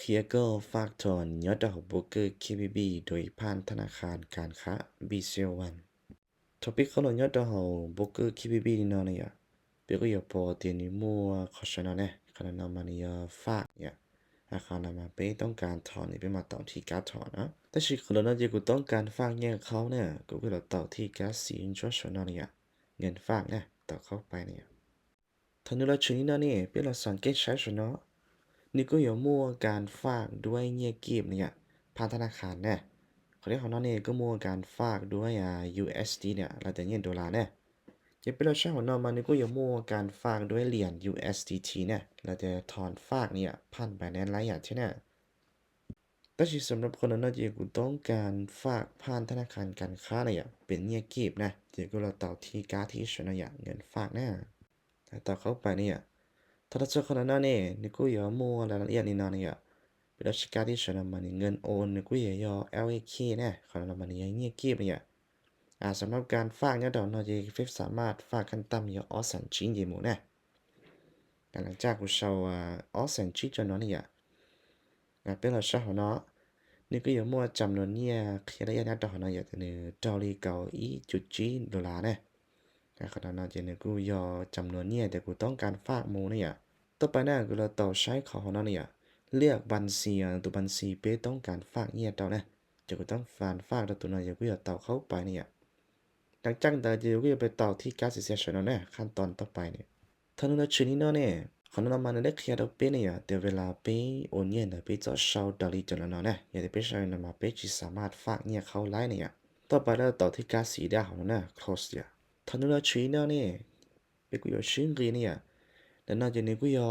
ลียร์ก็ฝากถอนยอดดอกโบรกเกอร์ KBB โดยผ่านธนาคารการค้า BCL1 ท็อปิกเขาลงยอดดอกโบรกเกอร์ KBB นี่นอนเนี่ยเปียก็อย่าพอเตียนนี้มัวขอชนะเนี่ยขณะนำมันเนี่ยฝากเนี่ยอาคารนำมาไปต้องการถอนนี่ไปมาต่อที่การถอนนะแต่สิ่งคนนั้นที่กูต้องการฝากเนี่ยเขาเนี่ยกูก็เลยต่อที่การสีอินทรัชนเนี่ยเงินฝากเนี่ยต่อเข้าไปเนี่ยทันทีเราชนี้นะเนี่ยเป็นเราสังเกตใช้ชนะ นี่ก็อย่ามั่วการฝากด้วยเงียกีบเนี่ยผ่านธนาคารเนี่ยเขาเรียกเขานั่นเองก็มั่วการฝากด้วยUSD เนี่ยเราแต่เงินดอลลาร์เนี่ยจะเป็นเราใช้ของนอมันนี่ก็อย่ามั่วการฝากด้วยเหรียญ USDT เนี่ยเราจะถอนฝากเนี่ยผ่านไปในหลายอย่างใช่ไหมแต่ที่สำหรับคนนั้นที่กูต้องการฝากผ่านธนาคารการค้าเนี่ยเป็นเงียกีบนะที่กูเราต่อที่การ์ดที่ชนะอย่างเงินฝากเนี่ยแต่ต่อเข้าไปเนี่ย ถ้าเราเจอคนนั้นเนี่ยนี่กูอย่ามัวรายละเอียดนี่นอนเนี่ยเป็นราชการที่ฉันมันเงินโอนนี่กูอย่า LAK เนี่ยคนนั้นมันยังเงียบกีบเนี่ยสำหรับการฝากเนี่ยดอกนอจีฟิฟสามารถฝากขั้นต่ำอย่าออสันจิงยี่หมูเนี่ยหลังจากกูเช่าออสันจิจนนเนี่ยเป็นเราเช่าเนาะนี่ก็อย่ามัวจำนวนเนี่ยเคลียร์ระยะนัดดอกนออย่าแต่เนี่ยดอลลาร์เก่าจุดจีดอลลาร์เนี่ยขนาดนั้นเนี่ยกูอย่าจำนวนเนี่ยแต่กูต้องการฝากหมูเนี่ย ต่อไปนะก็เราต่อใช้ของเราเนี่ยเลือกบัญชีตัวบัญชีเป้ต้องการฝากเงียบเรานะจะก็ต้องฝากตัวนั้นอย่าเพื่อต่อเข้าไปเนี่ยหลังจากนั้นจะก็ไปต่อที่การเสียฉันนะขั้นตอนต่อไปเนี่ยถ้าเราชนิดนั้นเนี่ยของเรามันได้เคลียร์เราเป้เนี่ยเดี๋ยวเวลาเป้โอนเงินเป้จะเช่าดอลลาร์จนแล้วนะอย่าได้เป้ใช้นมาเป้จะสามารถฝากเงียบเข้าไลน์เนี่ยต่อไปเราต่อที่การสีดาของเรานะ close เนี่ยถ้าเราชนิดนั้นเนี่ยเป้ก็อยู่ชิ้นเรียนเนี่ย แล้วนอกจากนี้ก็ยอ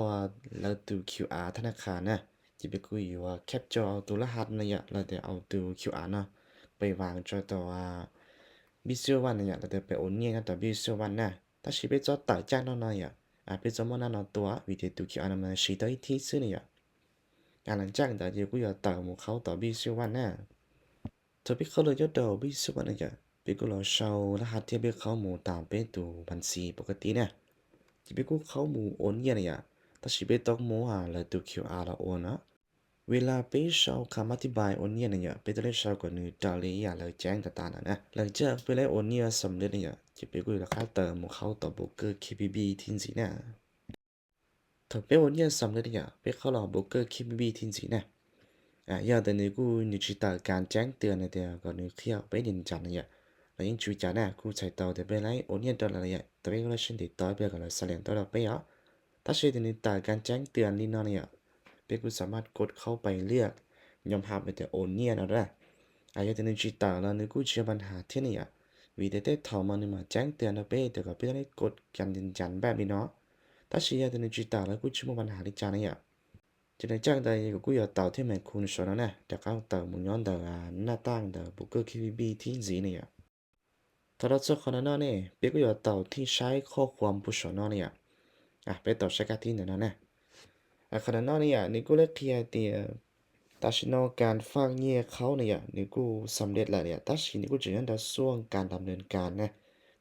เราดู QR ธนาคารนะจะไปคุยว่าแคปจอเอาตัวรหัสเนี่ยเราจะเอาตัว QR เนาะไปวางจอตัวบิสเซลวันเนี่ยเราจะไปโอนเงินกับตัวบิสเซลวันนะถ้าชิไปจอต่อจากนั้นเนี่ยไปจอมันนั่นตัววิธีตัว QR นั้นชิตัวอีกที่ซึ่งเนี่ยหลังจากนั้นเดี๋ยวก็ยอต่อหมู่เขาต่อบิสเซลวันนะถ้าไปเขาเลยจะต่อบิสเซลวันเนี่ยไปก็เราเช่ารหัสที่ไปเขาหมู่ตามไปตัวบัญชีปกติเนี่ย chỉ biết cũng khâu mù ổn như này à ta chỉ biết tóc mù là từ QR là ổn á vì là bây sau khám át bài ổn như này à bây giờ sau còn nữ trả lý lời chán ta ta nè lần trước bây giờ ổn như sầm lên này à chỉ biết cũng là khá tờ một khâu tờ bộ cơ KBB thiên gì nè thật bây ổn như sầm lên này à biết khâu là bộ cơ KBB thiên gì nè giờ từ nữ cũng nữ chỉ tờการchán tiền này thì còn nữ kia bây nhìn chẳng này à là những chú chả nè cô chạy tàu để bên lấy ổn nhiên đó là vậy tại vì nó xin thì tối bây giờ là sao liền tối là bây giờ ta sẽ thì tạiการแจ้งเตือนนี่เนาะเนี่ยเป็นกูสามารถกดเข้าไปเลือกยอมรับไปแต่โอนเนี่ยนะได้อย่างที่นึกจิตตาแล้วนึกกูเชื่อปัญหาที่นี่อ่ะวิธีที่ถอมันมาแจ้งเตือนเราไปแต่ก็ไม่ได้กดการยืนยันแบบนี้เนาะถ้าเชื่อที่นึกจิตตาแล้วกูเชื่อปัญหาที่จานเนี่ยจะได้จ้างได้ก็กูอยากต่อที่แม่คุณสอนนะแต่เขาต่อมุนย้อนต่อหน้าตั้งต่อบุกเกอร์คีบีที่สีเนี่ย ถ้าเราเจอคนนั้นเนี่ยเปียก็อยากต่อที่ใช้ข้อความผู้ชนเนี่ยไปต่อใช้การที่ไหนนั่นนะคนนั้นเนี่ยนี่กูเลือกที่เดียแต่ฉันเอาการฟังเงียเขาเนี่ยนี่กูสำเร็จแล้วเนี่ยแต่ฉันนี่กูจะยังได้ส่วนการดำเนินการนะ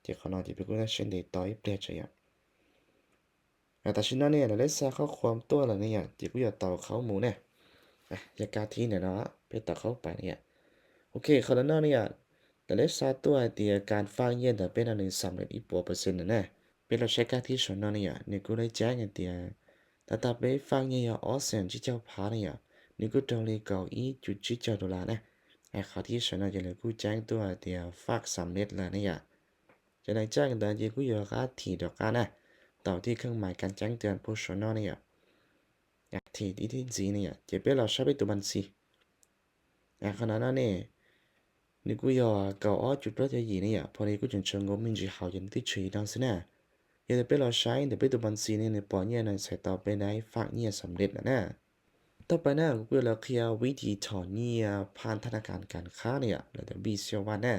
ที่เขานอนที่เปียกูได้เช่นเดียวต่อยเปลี่ยนใจอ่ะแต่ฉันนั่นเนี่ยเราได้ใช้ข้อความตัวอะไรเนี่ยที่กูอยากต่อเขาหมูเนี่ยอยากการที่เนี่ยเนาะไปต่อเข้าไปเนี่ยโอเคคนนั้นเนี่ย แต่เลสาตัวเดียการฟังเย็นแต่เป็นอันหนึ่งสำเร็จอีก%นะเป็นเราใช้การที่ชนนั่นเนี่ยนี่กูได้แจ้งเดียแต่ถ้าไปฟังเงียออสเซนที่เจ้าพาเนี่ยนี่กูต้องเลยเก่าอีจุดที่เจ้าดอลลาร์นะข้าที่ชนะจะเลยกูแจ้งตัวเดียฟักสำเร็จแล้วเนี่ยจะได้แจ้งแต่ยังกูอยู่กับที่ดอกกันนะต่อที่เครื่องหมายการแจ้งเตือนผู้ชนเนี่ยที่ที่จีเนี่ยจะเป็นเราใช้ไปตัวบัญชีขณะนั้นเนี่ย 你估要搞二จุดประเทศยี่เนี่ยพอดีกูจนเชิงงมินจีเขายังที่ชีดังสินะยังได้เป็นเราใช้แต่เป็นตัวบัญชีเนี่ยในปอเนี่ยในใส่ต่อไปในฝากเนี่ยสำเร็จแล้วนะต่อไปนะกูเราเคลียร์วิธีถอนเนี่ยผ่านธนาคารการค้าเนี่ยแล้วแต่บีเซียววันนะ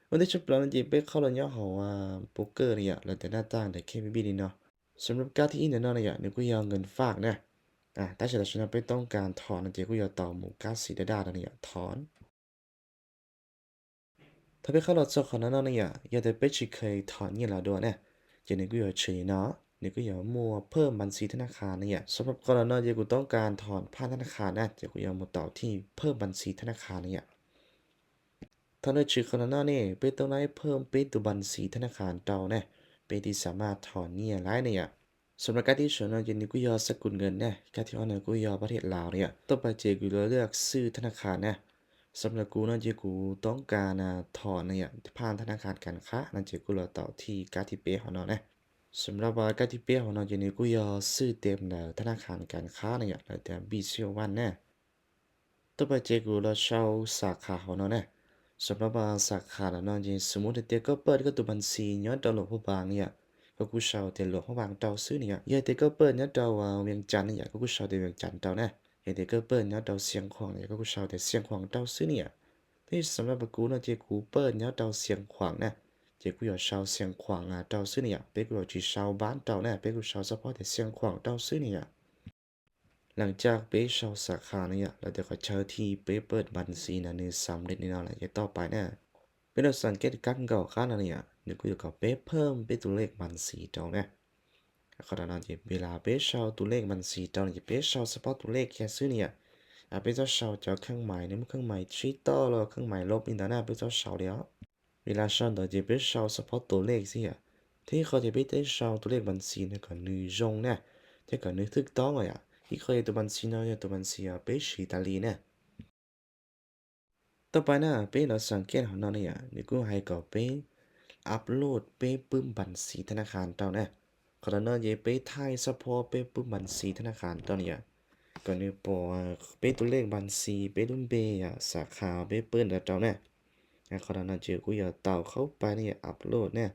วันที่ชุบเราจริงเป็นเข้าเราเนี่ยเขาโป๊กเกอร์เนี่ยแล้วแต่หน้าต่างแต่เคมีบีนี่เนาะสำหรับการที่อินเดียเนี่ยนี่กูยอมเงินฝากนะแต่ฉันไม่ต้องการถอนจริงกูยอมต่อหมู่ก้าสีดาเนี่ยถอน 特别好了之后呢，那呀，也得背起可以讨厌了多呢，就那个要吃呢。นี่ก็อย่ามัวเพิ่มบัญชีธนาคารเนี่ยสำหรับกรณีที่กูต้องการถอนผ่านธนาคารนะจะกูอย่ามาต่อที่เพิ่มบัญชีธนาคารเนี่ยถ้าในชื่อกรณีนี่เป็นต้องได้เพิ่มเป็นตัวบัญชีธนาคารเก่าเนี่ยเป็นที่สามารถถอนเนี่ยได้เนี่ยสำหรับการที่ฉันยินดีกูยอสกุลเงินเนี่ยการที่ว่าเนี่ยกูยอประเทศลาวเนี่ยต้องไปเจอกูเลือกซื้อธนาคารเนี่ยสำหรับกูนั่นจะกูต้องการถอนเนี่ยผ่านธนาคารการค้านั่นจะกูเราต่อที่การที่เป้ของเราเนี่ย สำหรับการที่เปี้ยของเราจะนี่กูยอซื้อเต็มแล้วธนาคารการค้าเนี่ยแล้วแต่บีซีวันแน่ต่อไปเจกูเราเช่าสาขาของเราเนี่ยสำหรับสาขาแล้วเนาะจะสมมุติเด็กก็เปิดก็ตัวบัญชีย้อนดาวหลวงพระบางเนี่ยก็กูเช่าแต่หลวงพระบางเจ้าซื้อเนี่ยยายเด็กก็เปิดเนี่ยดาวเวียงจันทร์เนี่ยก็กูเช่าแต่เวียงจันทร์เจ้าเนี่ยยายเด็กก็เปิดเนี่ยดาวเสียงขวางเนี่ยก็กูเช่าแต่เสียงขวางเจ้าซื้อเนี่ยที่สำหรับกูเนาะเจกูเปิดเนี่ยดาวเสียงขวางเนี่ย 这个要烧相框啊，到时呢呀，别个去烧板到呢，别个烧เฉพาะแต่相框到时呢呀หลังจากเป๊เช่าสาขาเนี่ยเราจะขอเช่าที่เป๊เปิดบัญชีนะในสำเร็จนี่นั่นแหละจะต่อไปเนี่ยเป็นเราสังเกตการเก่าข้านะเนี่ยเดี๋ยวกูจะขอเป๊เพิ่มเป็นตัวเลขบัญชีเจ้าเนี่ยขณะนั้นจะเวลาเป๊เช่าตัวเลขบัญชีเจ้าเนี่ยจะเป๊เช่าเฉพาะตัวเลขแค่ซื้อเนี่ยเป๊เจ้าเช่าจากเครื่องหมายเนี่ยมันเครื่องหมายชีต่อแล้วเครื่องหมายลบอินเทอร์เน็ตเป๊เจ้าเช่าแล้ว เวลาช่างต่อจะไปเช่าเฉพาะตัวเลขสิอ่ะที่เขาจะไปได้เช่าตัวเลขบัญชีเนี่ยก็นือจงเนี่ยที่ก็นือถูกต้องเลยอ่ะที่เคยตัวบัญชีเนาะตัวบัญชีอ่ะไปสีตาลีเนี่ยต่อไปนะไปเราสังเกตของเราเนี่ยนี่กูให้ก็ไปอัปโหลดไปปึ้มบัญชีธนาคารเจ้าเนี่ยขณะนั้นจะไปถ่ายเฉพาะไปปึ้มบัญชีธนาคารเจ้าเนี่ยก็นี่ปอไปตัวเลขบัญชีไปรุ่นเบอ่ะสาขาไปเปิ้นเจ้าเนี่ย ขณะนั้นเจอกูอยากเต่าเข้าไปเนี่ยอัปโหลดเนี่ย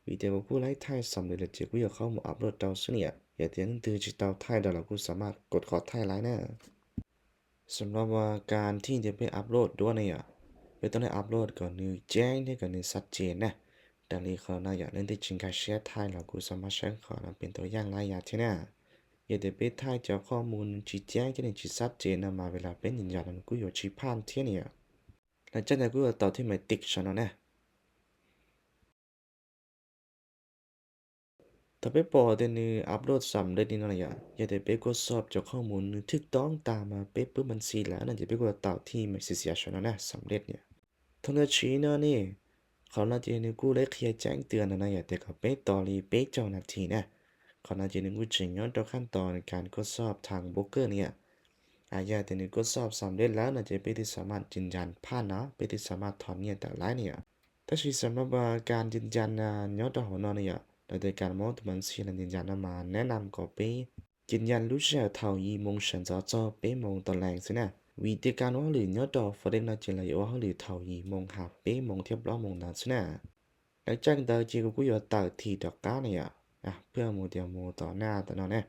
วิดีโอกูไลฟ์ถ่ายสำเร็จแล้วเจอกูอยากเข้ามาอัปโหลดเต่าซึ่งเนี่ยอย่าเตียนดิจิตอลถ่ายแล้วกูสามารถกดขอถ่ายไลน์เนี่ยสำหรับว่าการที่จะไปอัปโหลดด้วยเนี่ยไม่ต้องได้อัปโหลดก่อนนี่แจ้งให้ก่อนนี่ชัดเจนนะดังนี้เขาน่าอยากเล่นที่จริงการแชร์ถ่ายแล้วกูสามารถแชร์ขอนั้นเป็นตัวอย่างรายอย่างที่เนี่ยอย่าเดี๋ยวไปถ่ายจากข้อมูลชี้แจงที่นี่ชี้ชัดเจนนะมาเวลาเป็นยืนยันกูอยู่ชี้ผ่านที่เนี่ยหลังจากนั้นกูจะต่อที่หมายติ๊กฉันนะ ถ้าไปปอเดนนี่อัปโหลดสำเร็จนี่นั่นแหละอย่าได้ไปกดสอบจากข้อมูลถูกต้องตามมาเป๊ะปุ๊บมันสีแล้วนั่นจะไปกดต่อที่ไม่เสียชนะนะสำเร็จเนี่ยทั้งนี้ชี้เนาะนี่เขาน่าจะนึกกูเลยเคลียร์แจ้งเตือนนะอย่าแต่ก็เป๊ะต่อรีเป๊ะเจ้าหน้าที่นะเขาน่าจะนึกกูจริงย้อนต่อขั้นตอนการกดสอบทางโบรกเกอร์เนี่ยญาแต่นึกกดสอบสำเร็จแล้วน่าจะไปที่สามารถยืนยันผ่านนะไปที่สามารถถอนเงินแต่ไลน์เนี่ยถ้าชีสำหรับการยืนยันย้อนต่อหัวนอนเนี่ย โดยการมองตัวมันสีนันยืนยันมาแนะนำก็ไปยืนยันรู้จักเท่ายีมงฉันจะจะไปมงตอนแรงสินะวิธีการว่าหรือเนื้อดอกฟอเดนเราจะเลยว่าหรือเท่ายีมงหาไปมงเทียบล้อมงนั้นสินะหลังจากเดินจีกูอยู่ต่างที่ดอกก้าเนี่ยเพื่อโมเดลโมต่อหน้าต่อนเนี่ย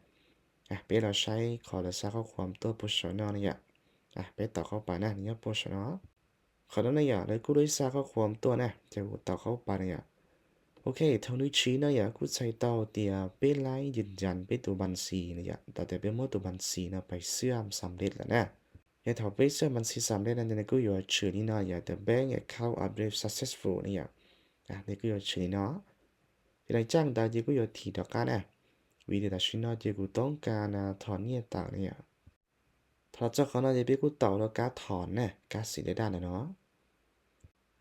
ไปเราใช้ขอและซักข้อความตัวโพสต์นอเนี่ยไปต่อเข้าไปนะเนี่ยโพสต์นอขอแล้วเนี่ยแล้วกูได้ซักข้อความตัวนะจะกูต่อเข้าไปเนี่ย โอเคเท่านี้ชี้นะอย่ากูใช้เตาเตียเป็นไลน์ยืนยันเป็นตัวบัญชีนะอย่าแต่เป็นโมตัวบัญชีนะไปเสื่อมสำเร็จแล้วนะอย่าถ้าไปเสื่อมบัญชีสำเร็จนั้นเนี่ยกูอยู่ชื่อนี้นะอย่าแต่ bank account update successful นี่อย่านี่กูอยู่ชื่อนี้เนาะที่ได้จ้างได้ที่กูอยู่ที่ดอกกันนะวิธีตัดสินนะที่กูต้องการถอนเงินต่างเนี่ยพอเจ้าเขาน่าจะเป็นกูต่อแล้วการถอนนะการสิได้ด้านนะเนาะ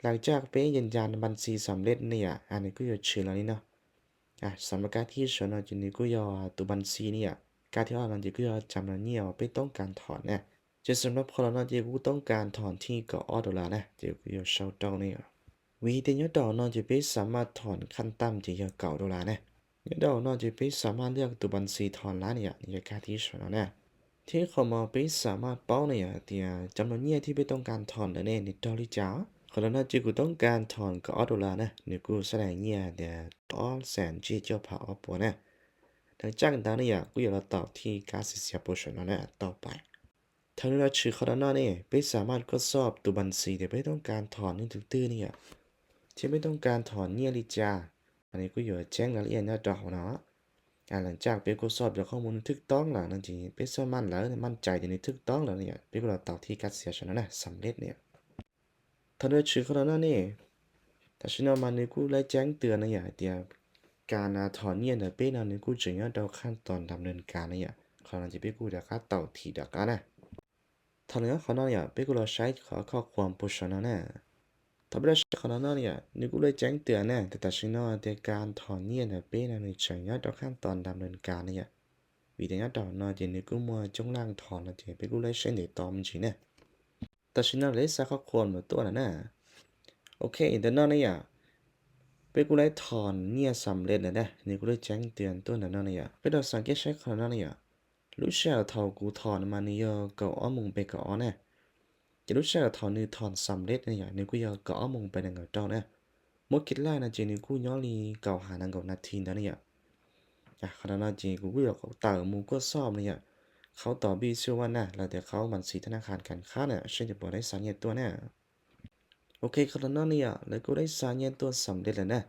หลังจากไปยืนยันบัญชีสำเร็จเนี่ยอันนี้ก็จะชื่อแล้วนี่เนาะสำหรับการที่ฉันจะนี่ก็ยอตัวบัญชีเนี่ยการที่ว่าเราจะก็ยอจำนวนเนี่ยไปต้องการถอนเนี่ยจะสำหรับคนเราจะก็ต้องการถอนที่ก็ออดอลลาร์นะจะก็ยอเช่าดอกเนี่ยวิธีนี้ดอกนอจะไปสามารถถอนขั้นต่ำจะยอเก่าดอลลาร์เนี่ยเนี่ยดอกนอจะไปสามารถเลือกตัวบัญชีถอนแล้วเนี่ยนี่การที่ฉันเนี่ยที่เขามาไปสามารถเป้าเนี่ยที่จำนวนเนี่ยที่ไปต้องการถอนเนี่ยในดอลลาร์จ้า คนนั้นจีกูต้องการถอนก็ออดอลลาร์นะนี่กูแสดงเนี่ยเดี๋ยวต่อแสนจีเจ้าผ่าอปวนะหลังจากนั้นเนี่ยกูอยากต่อที่การเสียโปรชั่นนั้นต่อไปทางนี้เราชื่อคนนั้นเนี่ยไปสามารถทดสอบตัวบัญชีเดี๋ยวไม่ต้องการถอนนี่ถึงตื้อเนี่ยที่ไม่ต้องการถอนเนี่ยลิจ้าอันนี้กูอยากแจ้งรายละเอียดนะดอกเนาะหลังจากไปทดสอบจากข้อมูลถูกต้องแล้วนั่นจีไปสมั่นแล้วมั่นใจในถูกต้องแล้วเนี่ยไปกูเราต่อที่การเสียชนะนะสำเร็จเนี่ยถ้าเราชื่อคนนั้นเนี่ย แต่ฉันเอามาในกูไล่แจ้งเตือนนะอย่าเดียว การถอนเงียนเป้นานี่กูจะยอดดอกขั้นตอนดำเนินการเนี่ยขณะที่เป้กูจะค่าเต่าทีดอกกันนะทางเนื้อขนาดเนี่ยเป้กูเราใช้ข้อความโพสต์นั้นนะถ้าไม่ได้ใช้ขนาดนั้นเนี่ยนี่กูเลยแจ้งเตือนนะแต่ตัดสินว่าในการถอนเงียนเป้นานี่จะยอดดอกขั้นตอนดำเนินการเนี่ยวิธียอดดอกนอเดี๋ยวนี้กูมัวจงล่างถอนนะเดี๋ยวเป้กูเลยเช่นเดียวตอมจริงเนี่ยตัดสินว่าเลยสักข้อความมาตัวนั้นนะโอเคแต่นอนเนี่ย เป้กูเลยถอนเนี่ยสำเร็จแล้วนะนี่กูเลยแจ้งเตือนตัวนั้นเนี่ยไปดูสังเกตใช้คนนั้นเนี่ยรู้เชื่อเท่ากูถอนมาเนี่ยก็อ้อมงไปก็อ้อเนี่ยจะรู้เชื่อเท่านี่ถอนสำเร็จเนี่ยนี่กูยอก็อ้อมงไปในเงาเจ้าเนี่ยมดคิดไล่นะเจนี่กูย้อนลีเก่าหานังกับนาทีนั่นเนี่ยขณะนั้นเจกูยอก็ต่างมูก็ซ่อมเนี่ยเขาต่อบีเชื่อว่านะแล้วแต่เขามันสีธนาคารการค้าเนี่ยเช่นจะบอกได้สัญญาตัวเนี่ยโอเคขณะนั้นเนี่ยแล้วกูได้สัญญาตัวสำเร็จแล้วนะ